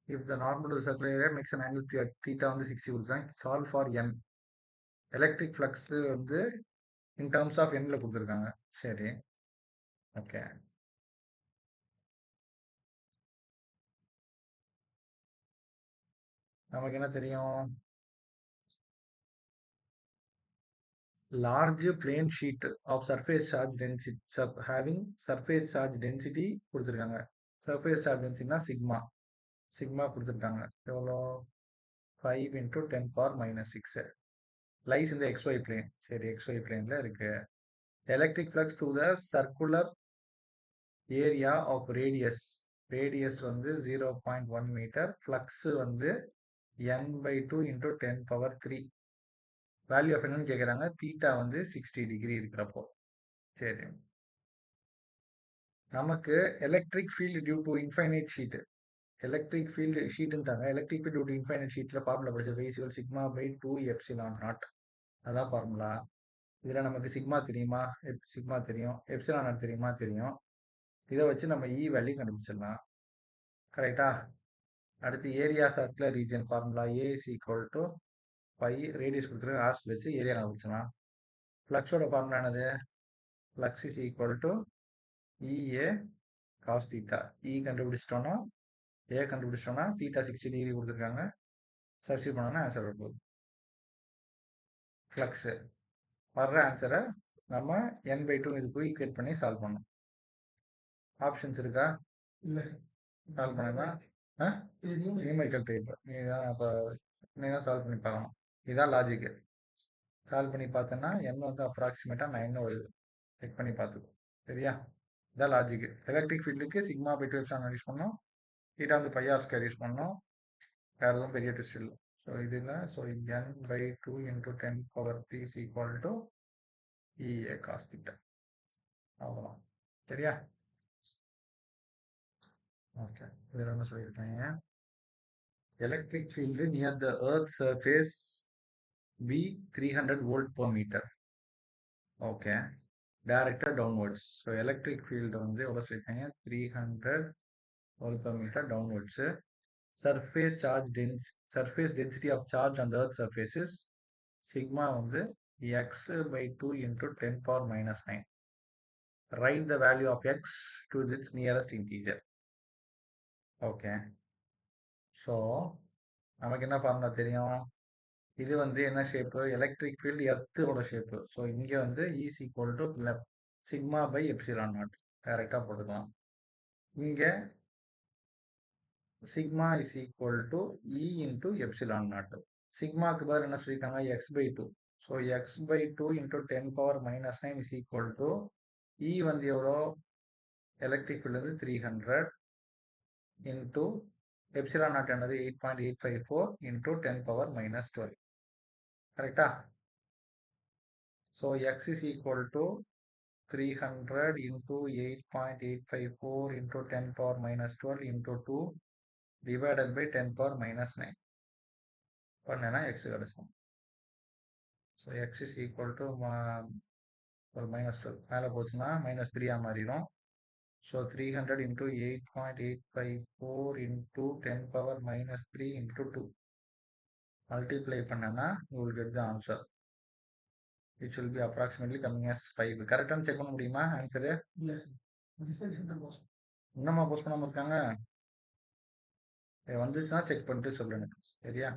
If the normal to the circular area makes an angle theta வந்து 60 கொடுத்துருக்காங்க. Solve for n. Electric flux வந்து in terms of n ல கொடுத்துருக்காங்க. சரி, okay. நமக்கு என்ன தெரியும்? Large plane sheet of surface charge density having surface charge density கொடுத்துருக்காங்க. surface charge density சிக்மா கொடுத்துருக்காங்க. எவ்வளோ? 5 into 10 power minus 6 lies in the xy plane. சரி, xy planeல இருக்கு. Electric flux through the circular area of radius வந்து 0.1 meter, flux வந்து n/2 into 10 power 3. Value of என்னன்னு கேட்குறாங்க. Theta வந்து 60 டிகிரி இருக்கிறப்போ. சரி, நமக்கு electric field due to infinite sheet, electric field ஷீட்டுன்ட்டாங்க. Electric field due to infinite ஷீட்ல ஃபார்முலா படிச்ச equal sigma by 2 epsilon naught. அதான் ஃபார்முலா. இதில் நமக்கு சிக்மா தெரியுமா? சிக்மா தெரியும். எப்சிலான் நாட் தெரியுமா? தெரியும். இதை வச்சு நம்ம இ வேல்யூ கண்டுபிடிச்சிடலாம். கரெக்டா? அடுத்து area circular region formula A is equal to pi radius கொடுத்துருக்கு ஆஸ் வச்சு ஏரியா கண்டுபிடிச்சலாம். ஃப்ளக்ஸோட ஃபார்முலா என்னது? Flux is equal to E A cos theta. E கண்டுபிடிச்சிட்டோம்னா ஏ கண்டுபிடிச்சிட்டோம்னா தீட்டா 60 டிகிரி கொடுத்துருக்காங்க. சப்ஸ்டியூட் பண்ணோம்னா ஆன்சர் வருது. ஃப்ளக்ஸ் வர்ற ஆன்சரை நம்ம n/2 இதுக்கு ஈக்குவேட் பண்ணி சால்வ் பண்ணணும். ஆப்ஷன்ஸ் இருக்கா? இல்லை சார். சால்வ் பண்ணலாம். நியூமெரிக்கல் டைப் நீதான் அப்போ நீதான் சால்வ் பண்ணி பார்க்கணும். இதுதான் லாஜிக்கு. சால்வ் பண்ணி பார்த்தோன்னா n வந்து அப்ராக்சிமேட்டாக 9 வருது. செக் பண்ணி பார்த்துக்கோ. சரியா? இதான் லாஜிக்கு. எலக்ட்ரிக் ஃபீல்டுக்கு சிக்மா பை 2 எப்சிலான் யூஸ் பண்ணோம். தீட்டா வந்து பை ஆர் ஸ்கொயர் யூஸ் பண்ணோம். வேறு எதுவும் பெரிய ட்விஸ்ட் இல்லை. ஸோ இதில் n/2 into 10 power 3 is equal to EA cos theta. அவ்வளோதான். சரியா? ஓகே. இதில் என்ன சொல்லியிருக்காங்க? Electric field near the earth surface be 300 volt per meter. Okay. டைரக்டாக டவுன்வர்ட்ஸ். ஸோ எலக்ட்ரிக் ஃபீல்டு வந்து எவ்வளோ சொல்லியிருக்காங்க? 300 volt per meter டவுன்வர்ட்ஸு. surface density of charge on the earth surface is sigma வந்து x/2 into 10 power minus 9. Write the value of x to its nearest integer. Okay. So நமக்கு என்ன formula தெரியும்? இது வந்து என்ன ஷேப்பு? எலக்ட்ரிக் ஃபீல்டு எர்த்தோட shape. So இங்கே வந்து is equal to sigma by epsilon naught டைரெக்டாக போட்டுக்கலாம். இங்கே sigma is equal to E into epsilon naught. சிக்மாக்கு பதில் என்ன சொல்லியிருக்காங்க? x/2. So x/2 into 10 power minus 9 is equal to E வந்து எவ்வளோ? எலக்ட்ரிக் ஃபீல்டு வந்து 300 into எப்சிலான் நாட் என்னது? 8.854 into 10 power minus 12. கரெக்டா? So x is equal to 300 into 8.854 into 10 power minus 12 into 2 divided by 10 power minus 9 பண்ணேன்னா x கிடைக்கும். So x is equal to ஒரு -12 மேலே போச்சுன்னா -3 மாறிடும். So 300 into 8.854 into 10 power minus 3 into 2 multiply பண்ணேன்னா you will get the answer. It will be approximately coming as 5. கரெக்டானு check பண்ண முடியுமா answer? இல்லை சார். இன்னுமா போஸ்ட் பண்ணாமல் இருக்காங்க? வந்துச்சுன்னா செக் பண்ணிட்டு சொல்லுங்க. சரியா?